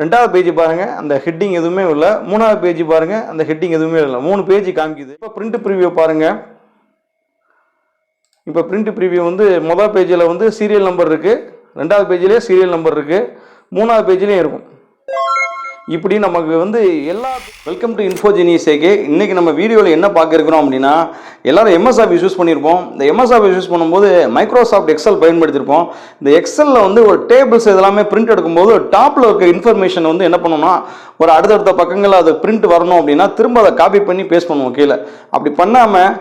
ரெண்டாவது பேஜ் பாருங்கள், அந்த ஹெட்டிங் எதுவுமே இல்லை. மூணாவது பேஜ் பாருங்கள், அந்த ஹெட்டிங் எதுவுமே இல்லை. 3 பேஜ் காமிக்குது. இப்போ பிரிண்ட் ப்ரிவியூ பாருங்கள். இப்போ பிரிண்ட் ப்ரிவியூ வந்து மொதல் பேஜில் வந்து சீரியல் நம்பர் இருக்குது, ரெண்டாவது பேஜ்லேயே சீரியல் நம்பர் இருக்குது, மூணாவது பேஜ்லேயும் இருக்கும். இப்படி நமக்கு வந்து எல்லா வெல்கம் டு இன்ஃபோஜெனியஸ் ஏகே. இன்றைக்கி நம்ம வீடியோவில் என்ன பார்க்க இருக்கிறோம் அப்படின்னா, எல்லோரும் எம்எஸ் ஆஃபீஸ் யூஸ் பண்ணியிருப்போம். இந்த எம்எஸ் ஆஃபீஸ் யூஸ் பண்ணும்போது மைக்ரோசாஃப்ட் எக்ஸல் பயன்படுத்தியிருப்போம். இந்த எக்ஸலில் வந்து ஒரு டேபிள்ஸ் இதெல்லாமே பிரிண்ட் எடுக்கும்போது டாப்பில் இருக்க இன்ஃபர்மேஷன் வந்து என்ன பண்ணோம்னா, ஒரு அடுத்தடுத்த பக்கங்கள் அது பிரிண்ட் வரணும் அப்படின்னா திரும்ப அதை காப்பி பண்ணி பேஸ்ட் பண்ணுவோம் கீழே. அப்படி பண்ணாமல்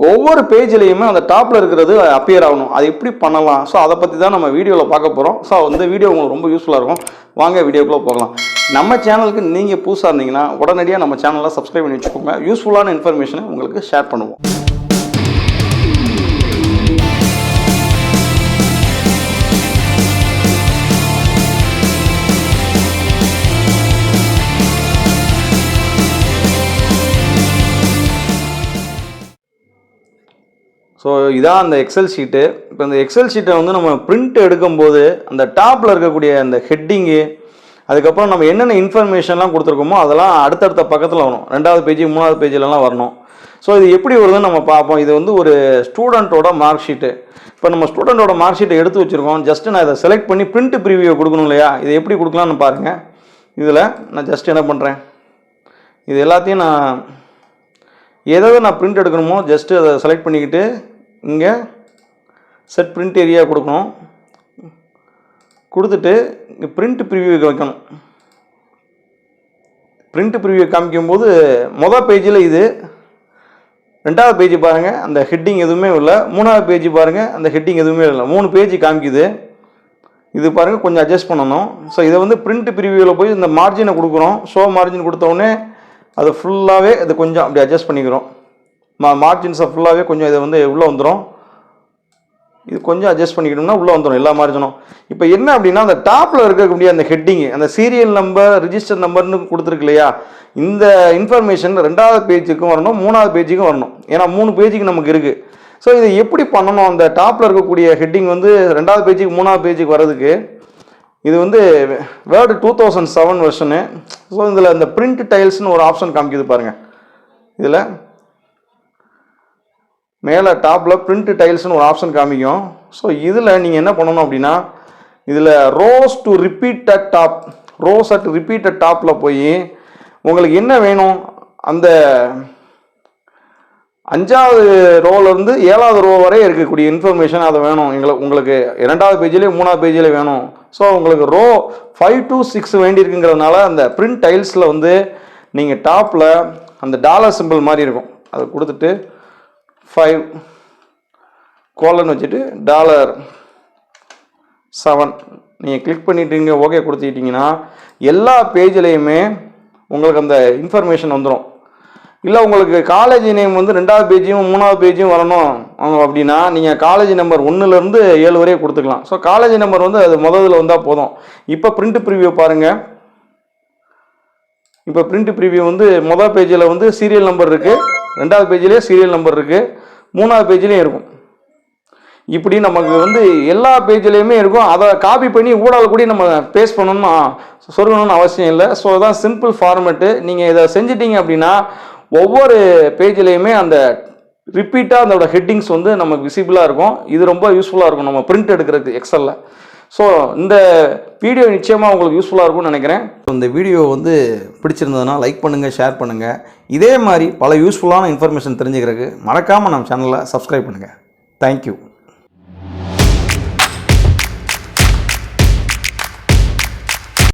ஒவ்வொரு பேஜ்லேயுமே அந்த டாப்பில் இருக்கிறது அப்பியர் ஆகணும். அது எப்படி பண்ணலாம்? ஸோ அதை பற்றி தான் நம்ம வீடியோவில் பார்க்க போகிறோம். ஸோ இந்த வீடியோ உங்களுக்கு ரொம்ப யூஸ்ஃபுல்லாக இருக்கும். வாங்க வீடியோக்குள்ளே போகலாம். நம்ம சேனலுக்கு நீங்கள் புதுசாக இருந்தீங்கன்னா உடனடியாக நம்ம சேனலை சப்ஸ்கிரைப் பண்ணி வச்சுக்கோங்க. யூஸ்ஃபுல்லான இன்ஃபர்மேஷனை உங்களுக்கு ஷேர் பண்ணுவோம். ஸோ இதான் அந்த எக்ஸல் ஷீட்டு. இப்போ இந்த எக்ஸல் ஷீட்டை வந்து நம்ம பிரிண்ட் எடுக்கும்போது அந்த டாப்பில் இருக்கக்கூடிய அந்த ஹெட்டிங்கு, அதுக்கப்புறம் நம்ம என்னென்ன இன்ஃபர்மேஷன்லாம் கொடுத்துருக்கோமோ அதெல்லாம் அடுத்தடுத்த பக்கத்தில் வரணும். ரெண்டாவது பேஜ் மூணாவது பேஜிலலாம் வரணும். ஸோ இது எப்படி வருதுன்னு நம்ம பார்ப்போம். இது வந்து ஒரு ஸ்டூடெண்ட்டோட மார்க் ஷீட்டு. இப்போ நம்ம ஸ்டூடெண்ட்டோட மார்க் ஷீட்டை எடுத்து வச்சுருக்கோம். ஜஸ்ட்டு நான் இதை செலக்ட் பண்ணி பிரிண்ட் ப்ரிவியூ கொடுக்கணும் இல்லையா? இதை எப்படி கொடுக்கலான்னு பாருங்கள். இதில் நான் ஜஸ்ட் என்ன பண்ணுறேன், இது எல்லாத்தையும் நான் எதாவது நான் பிரிண்ட் எடுக்கணுமோ ஜஸ்ட்டு அதை செலக்ட் பண்ணிக்கிட்டு இங்கே செட் பிரிண்ட் ஏரியா கொடுக்கணும். கொடுத்துட்டு இங்கே பிரிண்ட் ப்ரிவியூக்கு வைக்கணும். பிரிண்ட் ப்ரிவியூ காமிக்கும்போது மொதல் பேஜில் இது, ரெண்டாவது பேஜ் பாருங்கள், அந்த ஹெட்டிங் எதுவுமே இல்லை. மூணாவது பேஜ் பாருங்கள், அந்த ஹெட்டிங் எதுவுமே இல்லை. 3 பேஜ் காமிக்குது. இது பாருங்கள், கொஞ்சம் அட்ஜஸ்ட் பண்ணணும். ஸோ இதை வந்து பிரிண்ட் ப்ரிவியூவில் போய் இந்த மார்ஜினை கொடுக்குறோம். ஷோ மார்ஜின் கொடுத்தோடனே அது ஃபுல்லாகவே இது கொஞ்சம் அப்படி அட்ஜஸ்ட் பண்ணிக்கிறோம். மார்ஜின்ஸை ஃபுல்லாகவே கொஞ்சம் இதை வந்து உள்ளே வந்துடும். இது கொஞ்சம் அட்ஜஸ்ட் பண்ணிக்கிட்டோம்னா உள்ளே வந்துடும் எல்லா மார்ஜினும். இப்போ என்ன அப்படின்னா, அந்த டாப்பில் இருக்கக்கூடிய அந்த ஹெட்டிங்கு, அந்த சீரியல் நம்பர், ரிஜிஸ்டர் நம்பர்னு கொடுத்துருக்கு இல்லையா? இந்த இன்ஃபர்மேஷன் ரெண்டாவது பேஜுக்கும் வரணும், மூணாவது பேஜுக்கும் வரணும். ஏன்னா 3 பேஜுக்கு நமக்கு இருக்குது. ஸோ இதை எப்படி பண்ணணும்? அந்த டாப்பில் இருக்கக்கூடிய ஹெட்டிங் வந்து ரெண்டாவது பேஜுக்கு மூணாவது பேஜுக்கு வர்றதுக்கு இது வந்து வேர்டு 2007 வெர்ஷனு. ஸோ இதில் இந்த பிரிண்ட் டைல்ஸ்னு ஒரு ஆப்ஷன் காமிக்குது பாருங்கள். இதில் மேலே டாப்பில் பிரிண்ட் டைல்ஸ்னு ஒரு ஆப்ஷன் காமிக்கும். ஸோ இதில் நீங்கள் என்ன பண்ணணும் அப்படின்னா, இதில் rose to repeat at top, rose at repeat at டாப்பில் போய் உங்களுக்கு என்ன வேணும், அந்த 5வது ரோலேருந்து 7வது ரோ வரை இருக்கக்கூடிய இன்ஃபர்மேஷன் அதை வேணும் உங்களுக்கு 2வது பேஜிலே 3வது பேஜிலே வேணும். ஸோ உங்களுக்கு ரோ 5 to 6 வேண்டியிருக்குங்கிறதுனால அந்த பிரிண்ட் டைல்ஸில் வந்து நீங்கள் டாப்பில் அந்த டாலர் சிம்பிள் மாதிரி இருக்கும், அதை கொடுத்துட்டு 5 கோலன் வச்சுட்டு $7 நீங்கள் கிளிக் பண்ணிட்டீங்க, ஓகே கொடுத்துக்கிட்டிங்கன்னா எல்லா பேஜ்லேயுமே உங்களுக்கு அந்த இன்ஃபர்மேஷன் வந்துடும். இல்லை உங்களுக்கு காலேஜ் நேம் வந்து 2வது பேஜையும் 3வது பேஜையும் வரணும் அப்படின்னா நீங்கள் காலேஜ் நம்பர் 1லேருந்து 7 வரையும் கொடுத்துக்கலாம். ஸோ காலேஜ் நம்பர் வந்து அது முதல்ல வந்தால் போதும். இப்போ பிரிண்ட் ப்ரிவியூ பாருங்கள். இப்போ பிரிண்ட் ப்ரிவியூ வந்து மொதல் பேஜில் வந்து சீரியல் நம்பர் இருக்குது, ரெண்டாவது பேஜிலே சீரியல் நம்பர் இருக்குது, மூணாவது பேஜ்லேயும் இருக்கும். இப்படி நமக்கு வந்து எல்லா பேஜ்லேயுமே இருக்கும். அதை காப்பி பண்ணி ஊடால கூட நம்ம பேஸ்ட் பண்ணணும்னு சொல்லணும்னு அவசியம் இல்லை. ஸோ அதான் சிம்பிள் ஃபார்மேட்டு. நீங்கள் இதை செஞ்சிட்டிங்க அப்படின்னா ஒவ்வொரு பேஜ்லேயுமே அந்த ரிப்பீட்டாக அதோட ஹெட்டிங்ஸ் வந்து நமக்கு விசிபிளாக இருக்கும். இது ரொம்ப யூஸ்ஃபுல்லாக இருக்கும் நம்ம பிரிண்ட் எடுக்கிறதுக்கு எக்ஸலில். ஸோ இந்த வீடியோ நிச்சயமாக உங்களுக்கு யூஸ்ஃபுல்லாக இருக்கும்னு நினைக்கிறேன். இந்த வீடியோ வந்து பிடிச்சிருந்ததுன்னா லைக் பண்ணுங்கள், ஷேர் பண்ணுங்கள். இதே மாதிரி பல யூஸ்ஃபுல்லான இன்ஃபர்மேஷன் தெரிஞ்சுக்கிறதுக்கு மறக்காமல் நம்ம சேனலை சப்ஸ்கிரைப் பண்ணுங்கள். தேங்க்யூ.